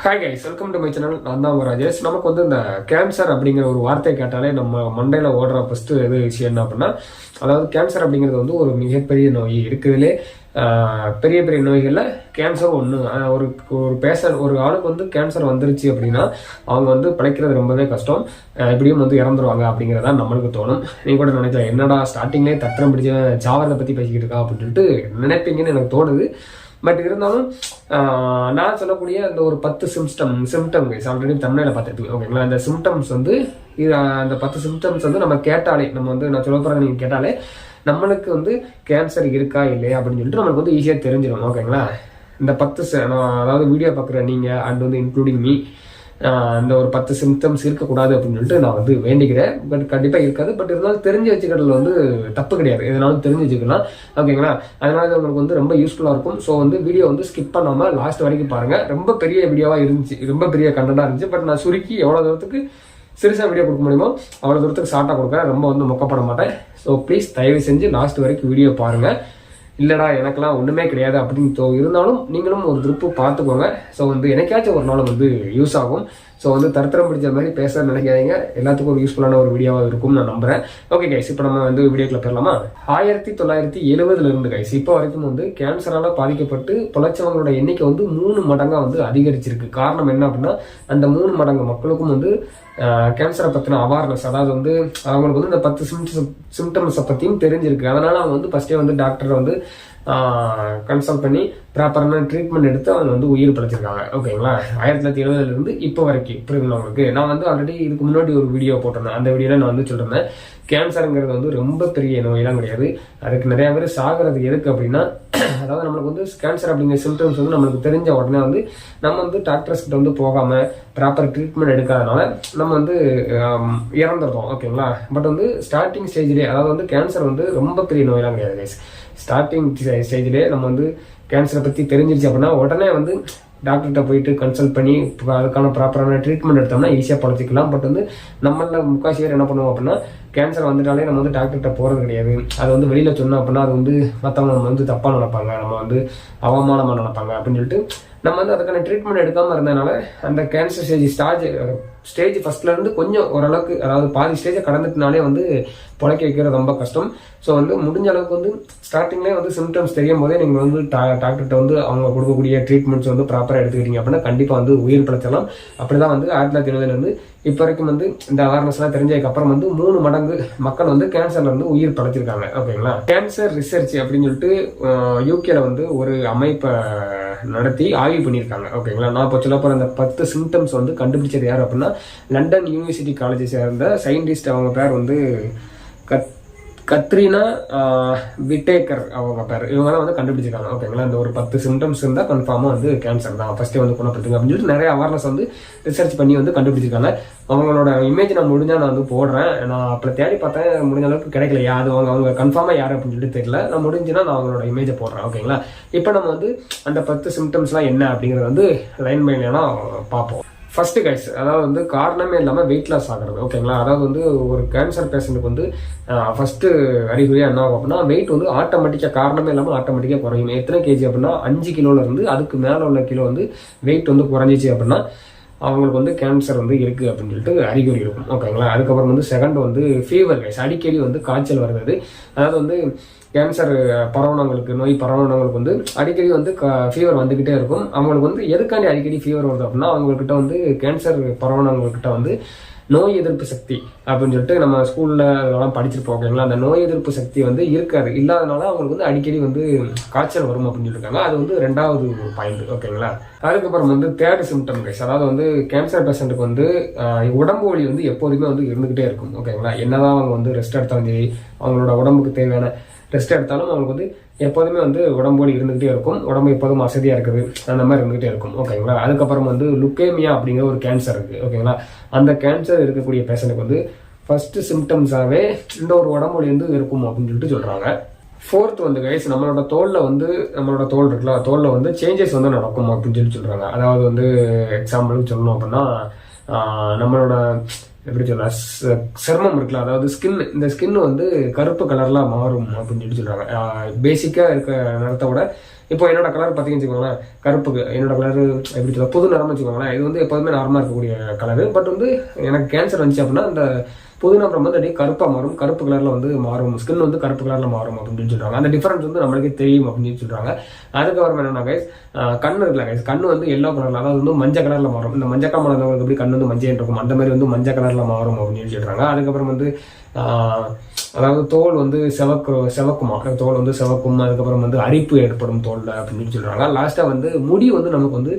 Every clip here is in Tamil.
Hi guys, welcome to my channel. நான் தான் ராஜேஷ். நமக்கு வந்து இந்த கேன்சர் அப்படிங்கிற ஒரு வார்த்தையை கேட்டாலே நம்ம மண்டையில் ஓடுற ஃபர்ஸ்ட் எது விஷயம் என்ன அப்படின்னா, அதாவது கேன்சர் அப்படிங்கிறது வந்து ஒரு மிகப்பெரிய நோய். இருக்கிறதுலே பெரிய பெரிய நோய்களில் கேன்சர் ஒன்று. ஒரு ஒரு ஆளுக்கு வந்து கேன்சர் வந்துருச்சு அப்படின்னா அவங்க வந்து பிழைக்கிறது ரொம்பவே கஷ்டம். இப்படியும் வந்து இறந்துருவாங்க அப்படிங்கிறதா நம்மளுக்கு தோணும். நீ கூட நினைக்கலாம், என்னடா ஸ்டார்டிங்லேயே தத்திரம் பிடிச்ச சாவரத்தை பற்றி பேசிக்கிட்டு இருக்கா அப்படின்னு சொல்லிட்டு நினைப்பீங்கன்னு எனக்கு தோணுது. பட் இருந்தாலும் நான் சொல்லக்கூடிய அந்த ஒரு 10 சிம்டம் ஆல்ரெடி தமிழில் பார்த்துருப்பீங்க, ஓகேங்களா? அந்த சிம்டம்ஸ் வந்து அந்த 10 சிம்டம்ஸ் வந்து நம்ம கேட்டாலே, நம்ம வந்து நான் சொல்ல போகிறேன், நீங்கள் கேட்டாலே நம்மளுக்கு வந்து கேன்சர் இருக்கா இல்லையா அப்படின்னு சொல்லிட்டு நம்மளுக்கு வந்து ஈஸியாக தெரிஞ்சிடும், ஓகேங்களா? இந்த 10 அதாவது வீடியோ பார்க்குற நீங்கள் அண்ட் வந்து இன்க்ளூடிங் மீ இந்த ஒரு 10 சிம்டம்ஸ் இருக்கக்கூடாது அப்படின்னு சொல்லிட்டு நான் வந்து வேண்டிக்கிறேன். பட் கண்டிப்பாக இருக்காது. பட் இருந்தாலும் தெரிஞ்சு வச்சுக்கிறதுல வந்து தப்பு கிடையாது. எதனாலும் தெரிஞ்சு வச்சுக்கலாம், ஓகேங்களா? அதனால உங்களுக்கு வந்து ரொம்ப யூஸ்ஃபுல்லாக இருக்கும். ஸோ வந்து வீடியோ வந்து ஸ்கிப் பண்ணாமல் லாஸ்ட் வரைக்கும் பாருங்கள். ரொம்ப பெரிய வீடியோவாக இருந்துச்சு, ரொம்ப பெரிய கண்டென்ட்டாக இருந்துச்சு. பட் நான் சுருக்கி எவ்வளோ தூரத்துக்கு சிறுசாக வீடியோ கொடுக்க முடியுமோ அவ்வளோ தூரத்துக்கு ஷார்ட்டாக கொடுக்குறேன். ரொம்ப வந்து மொக்கப்பட மாட்டேன். ஸோ ப்ளீஸ் தயவு செஞ்சு லாஸ்ட் வரைக்கும் வீடியோ பாருங்கள். இல்லைடா எனக்கெல்லாம் ஒன்றுமே கிடையாது அப்படின்னு இருந்தாலும் நீங்களும் ஒரு திருப்பு பார்த்துக்கோங்க. ஸோ வந்து எனக்காச்சும் ஒரு நாள் வந்து யூஸ் ஆகும். ஸோ வந்து தரத்திரம் பிடிச்ச மாதிரி பேச நினைக்காதீங்க. எல்லாத்துக்கும் ஒரு யூஸ்ஃபுல்லான ஒரு வீடியோவாக இருக்கும்னு நான் நம்புறேன். ஓகே கைஸ், இப்போ நம்ம வந்து வீடியோக்குள்ள போயிடலாமா? 1970 கைஸ் இப்போ வரைக்கும் வந்து கேன்சரால் பாதிக்கப்பட்டு பிழைச்சவங்களோட எண்ணிக்கை வந்து 3 மடங்காக வந்து அதிகரிச்சிருக்கு. காரணம் என்ன அப்படின்னா, அந்த 3 மடங்கு மக்களுக்கும் வந்து கேன்சரை பற்றின அவேர்னஸ், அதாவது வந்து அவங்களுக்கு வந்து இந்த 10 சிம்டம்ஸை பற்றியும் தெரிஞ்சிருக்கு. அதனால அவங்க வந்து ஃபர்ஸ்டே வந்து டாக்டரை வந்து கன்சல்ட் பண்ணி ப்ராப்பரான ட்ரீட்மெண்ட் எடுத்து அவங்க வந்து உயிர் பிழைச்சிருக்காங்க, ஓகேங்களா? 1970 இப்போ வரைக்கும் புரியுதுங்களா உங்களுக்கு? நான் வந்து ஆல்ரெடி இதுக்கு முன்னாடி ஒரு வீடியோ போட்டிருந்தேன். அந்த வீடியோவில் நான் வந்து சொல்லிருந்தேன், கேன்சருங்கிறது வந்து ரொம்ப பெரிய நோயெல்லாம் கிடையாது. அதுக்கு நிறைய பேர் சாகிறது எதுக்கு அப்படின்னா, அதாவது நம்மளுக்கு வந்து கேன்சர் அப்படிங்கிற சிம்டம்ஸ் வந்து நம்மளுக்கு தெரிஞ்ச உடனே வந்து நம்ம வந்து டாக்டர்ஸ் கிட்ட வந்து போகாம ப்ராப்பர் ட்ரீட்மெண்ட் எடுக்காதனால நம்ம வந்து இறந்துருக்கோம், ஓகேங்களா? பட் வந்து ஸ்டார்டிங் ஸ்டேஜ்லேயே, அதாவது வந்து கேன்சர் வந்து ரொம்ப பெரிய நோயெல்லாம் கிடையாது கைஸ். ஸ்டார்டிங் ஸ்டேஜ்லேயே நம்ம வந்து கேன்சரை பற்றி தெரிஞ்சிருச்சு அப்படின்னா உடனே வந்து டாக்டர்கிட்ட போயிட்டு கன்சல்ட் பண்ணி அதுக்கான ப்ராப்பரான ட்ரீட்மெண்ட் எடுத்தோம்னா ஈஸியாக பழச்சிக்கலாம். பட் வந்து நம்மள முக்காசி பேர் என்ன பண்ணுவோம் அப்படின்னா, கேன்சர் வந்துட்டாலே நம்ம வந்து டாக்டர்கிட்ட போகிறது கிடையாது. அது வந்து வெளியில் சொன்னோம் அப்படின்னா அது வந்து மற்றவங்க நம்ம வந்து தப்பாக நினைப்பாங்க, நம்ம வந்து அவமானமாக நினைப்பாங்க அப்படின்னு சொல்லிட்டு நம்ம வந்து அதுக்கான ட்ரீட்மெண்ட் எடுக்காமல் இருந்ததுனால அந்த கேன்சர் ஸ்டேஜ் ஃபர்ஸ்ட்லேருந்து கொஞ்சம் ஓரளவுக்கு, அதாவது பாதி ஸ்டேஜை கடந்துட்டுனாலே வந்து பிழைக்க வைக்கிறது ரொம்ப கஷ்டம். ஸோ வந்து முடிஞ்ச அளவுக்கு வந்து ஸ்டார்டிங்லேயே வந்து சிம்டம்ஸ் தெரியும் போதே நீங்கள் வந்து டாக்டர்கிட்ட வந்து அவங்க கொடுக்கக்கூடிய ட்ரீட்மெண்ட்ஸ் வந்து ப்ராப்பராக எடுத்துக்கிட்டீங்க அப்படின்னா கண்டிப்பாக வந்து உயிர் பிழைச்சலாம். அப்படி தான் வந்து 1970 இப்போ வரைக்கும் வந்து இந்த அவேர்னஸ்லாம் தெரிஞ்சதுக்கப்புறம் வந்து 3 மடங்கு மக்கள் வந்து கேன்சர்ல இருந்து உயிர் படைச்சிருக்காங்க, ஓகேங்களா? கேன்சர் ரிசர்ச் அப்படின்னு சொல்லிட்டு யூகேல வந்து ஒரு அமைப்பை நடத்தி ஆய்வு பண்ணியிருக்காங்க, ஓகேங்களா? நான் இப்போ சொல்ல போகிற அந்த 10 சிம்டம்ஸ் வந்து கண்டுபிடிச்சது யார் அப்படின்னா, லண்டன் யூனிவர்சிட்டி காலேஜை சேர்ந்த சயின்டிஸ்ட். அவங்க பேர் வந்து கத்ரீனா விட்டேக்கர் அவங்க பேர். இவங்க தான் வந்து கண்டுபிடிச்சிருக்காங்க, ஓகேங்களா? இந்த ஒரு 10 சிம்டம்ஸ் இருந்தால் கன்ஃபார்மாக வந்து கேன்சர் தான், ஃபர்ஸ்டே வந்து குணப்படுத்துங்க அப்படின்னு சொல்லிட்டு நிறைய அவேர்னஸ் வந்து ரிசர்ச் பண்ணி வந்து கண்டுபிடிச்சிருக்காங்க. அவங்களோட இமேஜ் நான் முடிஞ்சால் நான் வந்து போடுறேன். நான் அப்படி தேடி பார்த்தேன், முடிஞ்ச அளவுக்கு கிடைக்கலையா, அது அவங்க கன்ஃபார்மாக யார் அப்படின்னு சொல்லிட்டு தெரியல. நான் முடிஞ்சுன்னா நான் அவங்களோட இமேஜை போடுறேன், ஓகேங்களா? இப்போ நம்ம வந்து அந்த 10 சிம்டம்ஸ்லாம் என்ன அப்படிங்கிறத வந்து லைன் பை லைனாக பார்ப்போம். ஃபர்ஸ்ட் கைஸ், அதாவது வந்து காரணமே இல்லாமல் வெயிட் லாஸ் ஆகிறது, ஓகேங்களா? அதாவது வந்து ஒரு கேன்சர் பேஷண்ட்டுக்கு வந்து ஃபர்ஸ்ட் அறிகுறியாக என்ன ஆகும் அப்படின்னா, வெயிட் வந்து ஆட்டோமேட்டிக்காக, காரணமே இல்லாமல் ஆட்டோமேட்டிக்காக குறையும். எத்தனை கேஜி அப்படின்னா 5 கிலோலேருந்து அதுக்கு மேலே உள்ள கிலோ வந்து வெயிட் வந்து குறைஞ்சிச்சு அப்படின்னா அவங்களுக்கு வந்து கேன்சர் வந்து இருக்குது அப்படின்னு சொல்லிட்டு அறிகுறி இருக்கும், ஓகேங்களா? அதுக்கப்புறம் வந்து செகண்ட் வந்து ஃபீவர் கைஸ். அடிக்கடி வந்து காய்ச்சல் வருது. அதாவது வந்து கேன்சர் நோய் பரவனவங்களுக்கு வந்து அடிக்கடி வந்து ஃபீவர் வந்துக்கிட்டே இருக்கும். அவங்களுக்கு வந்து எதுக்காண்டி அடிக்கடி ஃபீவர் வருது அப்படின்னா, அவங்கக்கிட்ட வந்து கேன்சர் பரவனவங்கக்கிட்ட வந்து நோய் எதிர்ப்பு சக்தி அப்படின்னு சொல்லிட்டு நம்ம ஸ்கூலில் அதெல்லாம் படிச்சிருப்போம், ஓகேங்களா? அந்த நோய் எதிர்ப்பு சக்தி வந்து இருக்காது, இல்லாதனால அவங்களுக்கு வந்து அடிக்கடி வந்து காய்ச்சல் வரும் அப்படின்னு சொல்லியிருக்காங்க. அது வந்து 2வது பாயிண்ட், ஓகேங்களா? அதுக்கப்புறம் வந்து தேர்ட் சிம்டம் கைஸ், அதாவது வந்து கேன்சர் பேஷண்ட்டுக்கு வந்து உடம்பு வலி வந்து எப்போதுமே வந்து இருந்துகிட்டே இருக்கும், ஓகேங்களா? என்னதான் அவங்க வந்து ரெஸ்ட் எடுத்தாலும் சரி, அவங்களோட உடம்புக்கு தேவையான ரெஸ்ட் எடுத்தாலும் அவங்களுக்கு வந்து எப்போதுமே வந்து உடம்பு வலி இருந்துகிட்டே இருக்கும். உடம்பு எப்போதும் அசதியாக இருக்குது, அந்த மாதிரி இருந்துகிட்டே இருக்கும், ஓகேங்களா? அதுக்கப்புறம் வந்து லுக்கேமியா அப்படிங்கிற ஒரு கேன்சர் இருக்குது, ஓகேங்களா? அந்த கேன்சர் இருக்கக்கூடிய பேஷண்ட்டுக்கு வந்து ஃபர்ஸ்ட் சிம்டம்ஸாகவே இந்த ஒரு உடம்பு வலி வந்து இருக்கும் அப்படின்னு சொல்லிட்டு சொல்கிறாங்க. ஃபோர்த் வந்து கைஸ், நம்மளோட தோல் இருக்குல்ல, தோலில் வந்து சேஞ்சஸ் வந்து நடக்கும் அப்படின்னு சொல்கிறாங்க. அதாவது வந்து எக்ஸாம்பிளுக்கு சொல்லணும் அப்படின்னா, நம்மளோட எப்படி சொல்ல, சர்மம் இருக்குல்ல, அதாவது ஸ்கின் வந்து கருப்பு கலர்லாம் மாறும் அப்படின்னு சொல்றாங்க. பேசிக்காக இருக்க நிறத்தை விட இப்போ என்னோட கலர் பார்த்தீங்கன்னு வச்சுக்கோங்களேன், கருப்புக்கு என்னோட கலர் எப்படி சொல்ல புது நிறம் வச்சுக்கோங்களேன், இது வந்து எப்போதுமே நார்மலாக இருக்கக்கூடிய கலரு. பட் வந்து எனக்கு கேன்சர் வந்துச்சு அப்படின்னா அந்த புது நிறம் வந்து அப்படியே கருப்பாக மாறும், கருப்பு கலரில் வந்து மாறும், ஸ்கின் வந்து கருப்பு கலரில் மாறும் அப்படின்னு சொல்கிறாங்க. அந்த டிஃபரன்ஸ் வந்து நம்மளுக்கே தெரியும் அப்படின்னு சொல்கிறாங்க. அதுக்கப்புறம் என்னன்னா கைஸ், கண்ணு இருக்குல்ல கைஸ், கண்ணு வந்து எல்லோ கலரில், அதாவது வந்து மஞ்சள் கலரில் மாறும். இந்த மஞ்சள் காமலை எப்படி கண்ணு வந்து மஞ்சள் இருக்கும் அந்த மாதிரி வந்து மஞ்சள் கலரில் மாறும் அப்படின்னு சொல்கிறாங்க. அதுக்கப்புறம் வந்து அதாவது தோல் வந்து செவக்குமா, தோல் வந்து செவக்கும். அதுக்கப்புறம் வந்து அரிப்பு ஏற்படும் தோல்ல அப்படின்னு சொல்றாங்க. லாஸ்டா வந்து முடி வந்து நமக்கு வந்து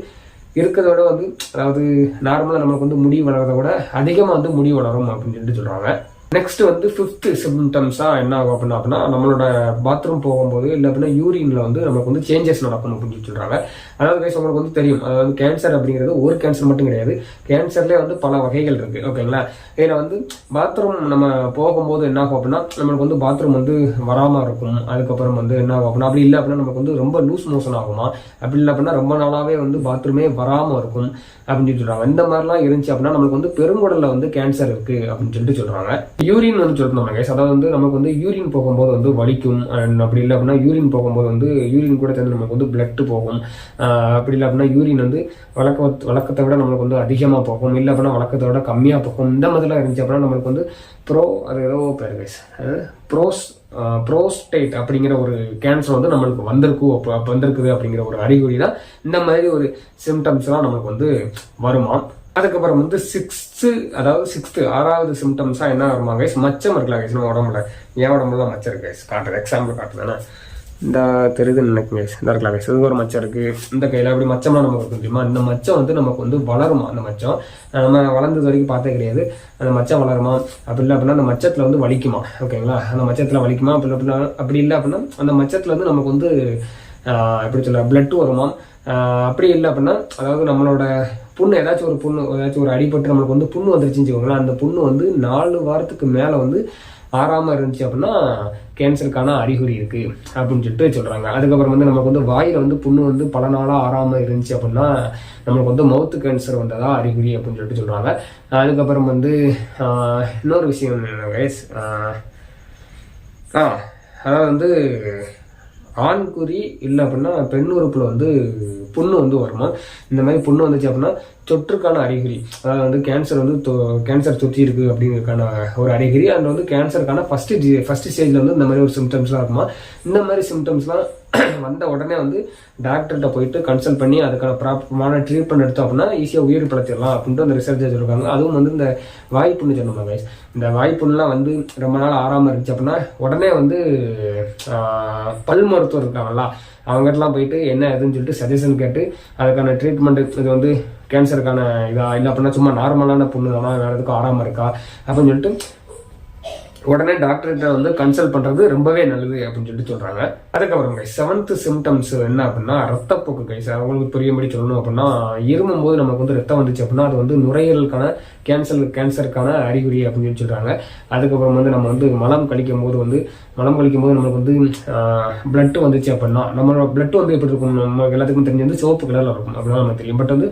இருக்கிறத விட வந்து, அதாவது நார்மலா நமக்கு வந்து முடி வளர்றத விட அதிகமா வந்து முடி வளரும் அப்படின்னு சொல்றாங்க. நெக்ஸ்ட் வந்து 5th சிம்டம்ஸா என்ன ஆகும் அப்படின்னா நம்மளோட பாத்ரூம் போகும்போது இல்லை அப்படின்னா யூரின்ல வந்து நமக்கு வந்து சேஞ்சஸ் நடக்கும் அப்படின்னு சொல்றாங்க. அதாவது கைஸ் உங்களுக்கு வந்து தெரியும், அதாவது கேன்சர் அப்படிங்கிறது ஒரு கேன்சர் மட்டும் கிடையாது, கேன்சர்லேயே வந்து பல வகைகள் இருக்கு. ஓகேங்களா, இதில் வந்து பாத்ரூம் நம்ம போகும்போது என்ன ஆகும் அப்படின்னா நம்மளுக்கு வந்து பாத்ரூம் வந்து வராமல் இருக்கும். அதுக்கப்புறம் வந்து என்ன ஆகும் அப்படின்னா, அப்படி இல்லை அப்படின்னா நமக்கு வந்து ரொம்ப லூஸ் மோஷன் ஆகுமா, அப்படி இல்லை அப்படின்னா ரொம்ப நாளாவே வந்து பாத்ரூமே வராமல் இருக்கும் அப்படின்னு சொல்றாங்க. இந்த மாதிரிலாம் இருந்துச்சு அப்படின்னா நம்மளுக்கு வந்து பெருங்குடல்ல வந்து கேன்சர் இருக்கு அப்படின்னு சொல்லிட்டு சொல்றாங்க. யூரின் வந்து சொல்லிருந்தோம் கைஸ், அதாவது வந்து நமக்கு வந்து யூரின் போகும்போது வந்து வலிக்கும். அப்படி இல்லை அப்படின்னா யூரின் போகும்போது வந்து யூரின் கூட சேர்ந்து நமக்கு வந்து பிளட் போகும். அப்படி இல்லை அப்படின்னா யூரின் வந்து வழக்கத்தை விட நம்மளுக்கு வந்து அதிகமாக போகும், இல்லை அப்படின்னா வழக்கத்தை விட கம்மியாக போகும். இந்த மாதிரிலாம் இருந்துச்சு அப்படின்னா நம்மளுக்கு வந்து அது ஏதோ பேர் கைஸ், ப்ரோஸ்டேட் அப்படிங்கிற ஒரு கேன்சர் வந்து நம்மளுக்கு வந்திருக்குது அப்படிங்கிற ஒரு அறிகுறி தான் இந்த மாதிரி ஒரு சிம்டம்ஸ்லாம் நம்மளுக்கு வந்து வருமா. அதுக்கப்புறம் வந்து 6th சிம்டம்ஸா என்ன வருமா கைஸ், மச்சம் இருக்கலாம் கைஸ் நம்ம உடம்புல. என் உடம்புல மச்சம் இருக்கு கைஸ், காட்டுறது எக்ஸாம்பிள் காட்டுதானே, இந்த தெரியுதுன்னு நினைக்கும் கைஸ், இந்த இருக்கலாம் கைஸ், இது ஒரு மச்சம் இருக்கு, இந்த கையில அப்படி மச்சம்லாம் நமக்கு இருக்கு தெரியுமா. இந்த மச்சம் வந்து நமக்கு வந்து வளருமா, அந்த மச்சம் நம்ம வளர்ந்தது வரைக்கும் பார்த்தே கிடையாது, அந்த மச்சம் வளருமா. அப்படி இல்லை அப்படின்னா அந்த மச்சத்துல வந்து வலிக்குமா. ஓகேங்களா, அந்த மச்சத்துல வலிக்குமா. அப்படி இல்லை அப்படின்னா அந்த மச்சத்துல வந்து நமக்கு வந்து எப்படி சொல்ல பிளட் வருமா. அப்படி இல்லை அப்படின்னா அதாவது நம்மளோட புண்ணு ஏதாச்சும் ஒரு அடிபட்டு நம்மளுக்கு வந்து புண்ணு வந்துருச்சுன்னு வச்சுக்கோங்களேன், அந்த புண்ணு வந்து 4 வாரத்துக்கு மேலே வந்து ஆறாமல் இருந்துச்சு அப்படின்னா கேன்சருக்கான அறிகுறி இருக்கு அப்படின்னு சொல்லிட்டு சொல்றாங்க. அதுக்கப்புறம் வந்து நமக்கு வந்து வாயில வந்து புண்ணு வந்து பல நாளாக ஆறாமல் இருந்துச்சு அப்படின்னா நம்மளுக்கு வந்து மவுத்து கேன்சர் வந்ததா அறிகுறி அப்படின்னு சொல்லிட்டு சொல்றாங்க. அதுக்கப்புறம் வந்து இன்னொரு விஷயம் என்ன கைஸ், அதாவது வந்து ஆண்குறி இல்லை அப்படின்னா பெண் உறுப்புல வந்து புண்ணு வந்து வருமா. இந்த மாதிரி புண்ணு வந்துச்சு அப்படின்னா தொற்றுக்கான அறிகுறி, அதாவது வந்து கேன்சர் தொற்றி இருக்கு அப்படிங்கிறதுக்கான ஒரு அறிகுறி. அண்ட் வந்து கேன்சருக்கான ஃபர்ஸ்ட் ஸ்டேஜ்ல வந்து இந்த மாதிரி ஒரு சிம்டம்ஸ்லாம் இருக்குமா. இந்த மாதிரி சிம்டம்ஸ்லாம் வந்த உடனே வந்து டாக்டர்கிட்ட போயிட்டு கன்சல்ட் பண்ணி அதுக்கான ப்ராப்பரான ட்ரீட்மெண்ட் எடுத்தோம் அப்படின்னா ஈஸியாக உயிர் பழத்திடலாம் அப்படின்ட்டு அந்த ரிசர்ச் சொல்லியிருக்காங்க. அதுவும் வந்து இந்த வாய்ப்புன்னு சொன்னோம் கைஸ், இந்த வாய்ப்புலாம் வந்து ரொம்ப நாள் ஆறாமல் இருந்துச்சு அப்படின்னா உடனே வந்து பல் மருத்துவர் இருக்காங்களா அவங்ககிட்டலாம் போயிட்டு என்ன எதுன்னு சொல்லிட்டு சஜஷன் கேட்டு அதுக்கான ட்ரீட்மெண்ட், இது வந்து கேன்சருக்கான இதா இல்லை அப்படின்னா சும்மா நார்மலான புண்ணு தானா, வேற எதுக்கும் ஆறாமல் இருக்கா அப்படின்னு சொல்லிட்டு உடனே டாக்டர்கிட்ட வந்து கன்சல்ட் பண்றது ரொம்பவே நல்லது அப்படின்னு சொல்லிட்டு சொல்றாங்க. அதுக்கப்புறம் கைஸ் 7th சிம்டம்ஸ் என்ன அப்படின்னா ரத்தப்போக்கு கைஸ். அவங்களுக்கு புரியும்படி சொல்லணும் அப்படின்னா இருமும் போது நமக்கு வந்து ரத்தம் வந்துச்சு அப்படின்னா அது வந்து நுரையீரலுக்கான கேன்சருக்கான அறிகுறி அப்படின்னு சொல்லி சொல்றாங்க. அதுக்கப்புறம் வந்து நம்ம வந்து மலம் கழிக்கும் போது நமக்கு வந்து பிளட் வந்துச்சு அப்படின்னா நம்மளோட பிளட் வந்து எப்படி இருக்கும், நம்ம எல்லாத்துக்கும் தெரிஞ்சு வந்து சிவப்பு கலர்ல இருக்கும் அப்படின்னா நமக்கு தெரியும். பட் வந்து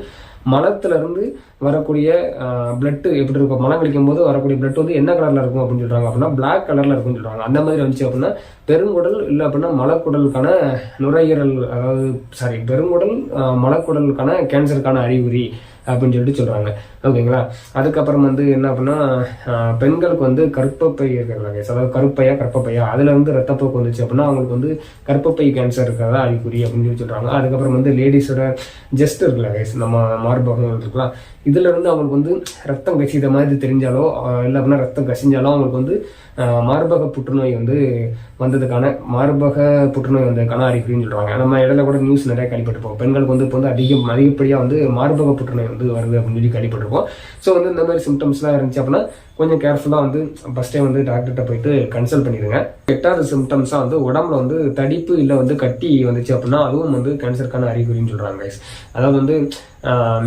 மலத்துல இருந்து வரக்கூடிய பிளட் எப்படி இருக்கும், மலம் கழிக்கும் போது வரக்கூடிய பிளட் வந்து என்ன கலர்ல இருக்கும் அப்படின்னு சொல்றாங்க அப்படின்னா பிளாக் கலர்ல இருக்கும்னு சொல்றாங்க. அந்த மாதிரி வந்துச்சு அப்படின்னா பெருங்குடல் இல்லை அப்படின்னா மலக்குடலுக்கான நுரையீரல், அதாவது பெருங்குடல் மலக்குடலுக்கான கேன்சருக்கான அறிகுறி அப்படின்னு சொல்லிட்டு சொல்றாங்க. ஓகேங்களா, அதுக்கப்புறம் வந்து என்ன அப்படின்னா பெண்களுக்கு வந்து கர்ப்பப்பை இருக்கிறாங்க, அதாவது கர்ப்பப்பையா அதுல வந்து ரத்தப்போக்கு வந்துச்சு அப்படின்னா அவங்களுக்கு வந்து கர்ப்பப்பை கேன்சர் இருக்கிறதா அறிகுறி அப்படின்னு சொல்லி சொல்றாங்க. அதுக்கப்புறம் வந்து லேடிஸோட ஜஸ்ட் இருக்குல்ல நம்ம மார்பகம் இருக்கலாம், இதுல இருந்து அவங்களுக்கு வந்து ரத்தம் கசித மாதிரி தெரிஞ்சாலோ இல்லை அப்படின்னா ரத்தம் கசிஞ்சாலோ அவங்களுக்கு வந்து மார்பக புற்றுநோய் வந்து வந்ததுக்கான அறிகுறின்னு சொல்றாங்க. நம்ம இடையில கூட நியூஸ் நிறைய கேள்விப்பட்டிருப்போம், பெண்களுக்கு வந்து இப்போ வந்து அதிகப்படியா வந்து மார்பக புற்றுநோய் வந்து வருது அப்படின்னு சொல்லி கேள்விப்பட்டிருப்போம். ஸோ வந்து இந்த மாதிரி சிம்டம்ஸ்லாம் இருந்துச்சு அப்படின்னா கொஞ்சம் கேர்ஃபுல்லாக வந்து ஃபர்ஸ்ட் டைம் வந்து டாக்டர்கிட்ட போயிட்டு கன்சல்ட் பண்ணிடுங்க. 8வது சிம்டம்ஸாக வந்து உடம்புல வந்து தடிப்பு இல்லை வந்து கட்டி வந்துச்சு அப்படின்னா அதுவும் வந்து கேன்சருக்கான அறிகுறின்னு சொல்றாங்க கைஸ். அதாவது வந்து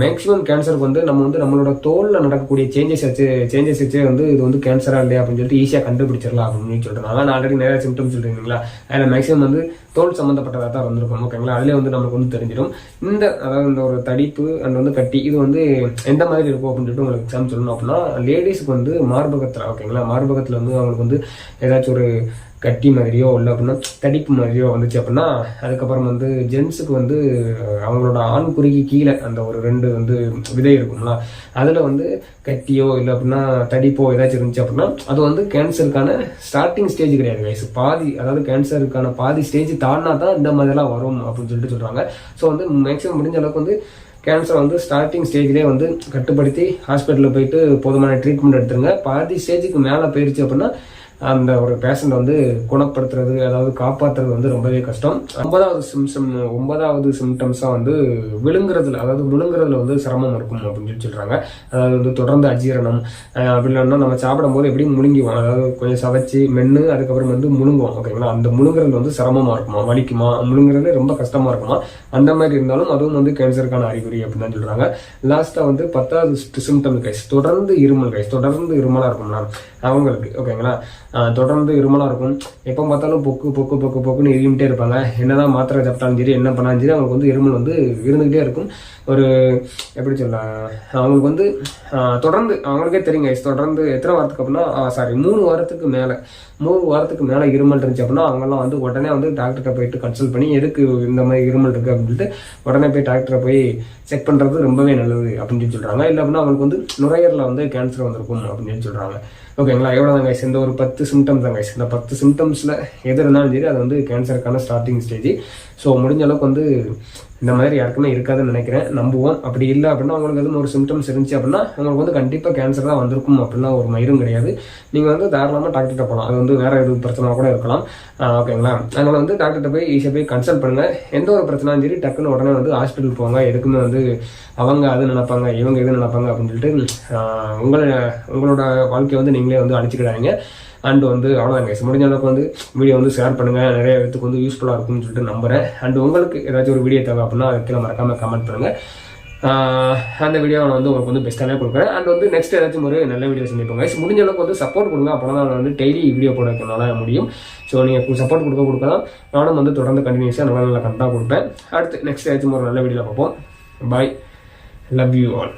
மேக்ஸிமம் கேன்சருக்கு வந்து நம்ம வந்து நம்மளோட தோல்ல நடக்கக்கூடிய சேஞ்சஸ் வச்சே வந்து இது வந்து கேன்சரா இல்லையா அப்படின்னு சொல்லிட்டு ஈஸியாக கண்டுபிடிச்சிடலாம் அப்படின்னு சொல்றாங்க. நான் ஆல்ரெடி நிறைய சிம்டம்ஸ் சொல்றீங்களா, அதில் மேக்ஸிமம் வந்து தோல் சம்பந்தப்பட்டதாக தான் வந்திருக்கும். ஓகேங்களா, அதுலேயே வந்து நமக்கு வந்து தெரிஞ்சிடும். அதாவது இந்த ஒரு தடிப்பு அண்ட் வந்து கட்டி இது வந்து எந்த மாதிரி இருக்கும் அப்படின்னு சொல்லிட்டு உங்களுக்கு எக்ஸாம் சொல்லணும் அப்படின்னா லேடிஸ்க்கு வந்து மார்பகத்தில் ஓகேங்களா, மார்பகத்தில் வந்து அவங்களுக்கு வந்து ஏதாச்சும் ஒரு கட்டி மாதிரியோ இல்லை அப்படின்னா தடிப்பு மாதிரியோ வந்துச்சு அப்படின்னா, அதுக்கப்புறம் வந்து ஜென்ஸுக்கு வந்து அவங்களோட ஆண் குறிக்கு கீழே அந்த ஒரு 2 வந்து விதை இருக்குங்களா, அதில் வந்து கட்டியோ இல்லை அப்படின்னா தடிப்போ ஏதாச்சும் இருந்துச்சு அப்படின்னா அது வந்து கேன்சருக்கான ஸ்டார்டிங் ஸ்டேஜ் கிடையாது வயசு பாதி, அதாவது கேன்சருக்கான பாதி ஸ்டேஜ் தாண்டினா தான் இந்த மாதிரிலாம் வரும் அப்படின்னு சொல்லிட்டு சொல்கிறாங்க. ஸோ வந்து மேக்ஸிமம் முடிஞ்ச அளவுக்கு வந்து கேன்சர் வந்து ஸ்டார்டிங் ஸ்டேஜ்லேயே வந்து கட்டுப்படுத்தி ஹாஸ்பிட்டலில் போயிட்டு போதுமான ட்ரீட்மெண்ட் எடுத்துருங்க. பாதி ஸ்டேஜுக்கு மேலே போயிருச்சு அப்படின்னா அந்த ஒரு பேஷண்ட் வந்து குணப்படுத்துறது, அதாவது காப்பாற்றுறது வந்து ரொம்பவே கஷ்டம். 9வது சிம்டம்ஸாக வந்து விழுங்குறதுல, அதாவது முழுங்குறதுல வந்து சிரமம் இருக்கும் அப்படின்னு சொல்லி சொல்கிறாங்க. அதாவது வந்து தொடர்ந்து அஜீரணம், அப்படி இல்லைன்னா நம்ம சாப்பிடும் போது எப்படியும் முழுங்குவோம், அதாவது கொஞ்சம் சவைச்சி மென்று அதுக்கப்புறம் வந்து முழுங்குவோம் ஓகேங்களா, அந்த முழுங்குறதுல வந்து சிரமமாக இருக்குமா, வலிக்குமா, முழுங்குறது ரொம்ப கஷ்டமாக இருக்குமா, அந்த மாதிரி இருந்தாலும் அதுவும் வந்து கேன்சருக்கான அறிகுறி அப்படின்னு தான் சொல்கிறாங்க. லாஸ்ட்டாக வந்து 10வது சிம்டம் கைஸ் தொடர்ந்து இருமல் கைஸ், தொடர்ந்து இருமலாக இருக்கும்னா அவங்களுக்கு ஓகேங்களா, தொடர்ந்து இருமலாக இருக்கும், எப்போ பார்த்தாலும் பொக்குன்னு இருமிட்டே இருப்பாங்க, என்னதான் மாத்திரை சாப்பிட்டாலும் சரி என்ன பண்ணாலும் சரி அவங்களுக்கு வந்து இருமல் வந்து இருந்துகிட்டே இருக்கும். ஒரு எப்படி சொல்ல, அவங்களுக்கு வந்து தொடர்ந்து அவங்களுக்கே தெரியுங்க, தொடர்ந்து எத்தனை வாரத்துக்கு அப்படின்னா 3 வாரத்துக்கு மேலே இருமல் இருந்துச்சு அப்படின்னா அவங்கெல்லாம் வந்து உடனே வந்து டாக்டர்கிட்ட போயிட்டு கன்சல்ட் பண்ணி எதுக்கு இந்த மாதிரி இருமல் இருக்குது அப்படின்னு சொல்லிட்டு உடனே போய் டாக்டரை போய் செக் பண்ணுறது ரொம்பவே நல்லது அப்படின்னு சொல்லி சொல்கிறாங்க. இல்லை அப்படின்னா அவங்களுக்கு வந்து நுரையீரலில் வந்து கேன்சர் வந்திருக்கும் அப்படின்னு சொல்லி சொல்கிறாங்க. ஓகேங்களா, எவ்வளோ தாங்க இந்த ஒரு 10 சிம்டம்ஸ் தாங்க. இந்த 10 சிம்டம்ஸில் எது இருந்தாலும் சரி அது வந்து கேன்சருக்கான ஸ்டார்டிங் ஸ்டேஜ். ஸோ முடிஞ்ச அளவுக்கு வந்து இந்த மாதிரி யாருக்குமே இருக்காதுன்னு நினைக்கிறேன், நம்புவோம். அப்படி இல்லை அப்படின்னா அவங்களுக்கு எதுவும் ஒரு சிம்டம்ஸ் இருந்துச்சு அப்படின்னா அவங்களுக்கு வந்து கண்டிப்பாக கேன்சர் தான் வந்திருக்கும் அப்படின்னா ஒரு மயிரும் கிடையாது. நீங்கள் வந்து தாராளமாக டாக்டர்கிட்ட போகலாம், அது வந்து வேற எதுவும் பிரச்சனை கூட இருக்கலாம் ஓகேங்களா. அதனால் வந்து டாக்டர்கிட்ட போய் ஈஸியாக போய் கன்சல்ட் பண்ணுங்கள். எந்த ஒரு பிரச்சனையும் சரி டக்குன்னு உடனே வந்து ஹாஸ்பிட்டல் போங்க. எதுக்குமே வந்து அவங்க அது நினைப்பாங்க இவங்க எது நினைப்பாங்க அப்படின்னு சொல்லிட்டு உங்களோட வாழ்க்கையை வந்து நீங்களே வந்து அழிச்சுக்கிடாதீங்க. அண்ட் வந்து அவ்வளோதாங்க, முடிஞ்ச அளவுக்கு வந்து வீடியோ வந்து ஷேர் பண்ணுங்கள், நிறைய பேருக்கு வந்து யூஸ்ஃபுல்லாக இருக்கும்னு சொல்லிட்டு நம்புகிறேன். அண்ட் உங்களுக்கு ஏதாச்சும் ஒரு வீடியோ தேவை அப்படின்னா அதுக்கு மறக்காமல் கமெண்ட் பண்ணுங்கள். அந்த வீடியோ நான் வந்து உங்களுக்கு வந்து பெஸ்ட்டாகவே கொடுக்குறேன். அண்ட் வந்து நெக்ஸ்ட் ஏதாச்சும் ஒரு நல்ல வீடியோ சந்திப்போங்க. முடிஞ்ச அளவுக்கு வந்து சப்போர்ட் கொடுங்க, அப்போ தான் நான் வந்து டெய்லி வீடியோ போடுறதுனால முடியும். ஸோ நீங்கள் சப்போர்ட் கொடுக்கலாம், நானும் வந்து தொடர்ந்து கண்டினியூஸாக நல்ல கண்டாக கொடுப்பேன். அடுத்து நெக்ஸ்ட் ஏதாச்சும் ஒரு நல்ல வீடியோவில் பார்ப்போம். பாய், லவ் யூ ஆல்.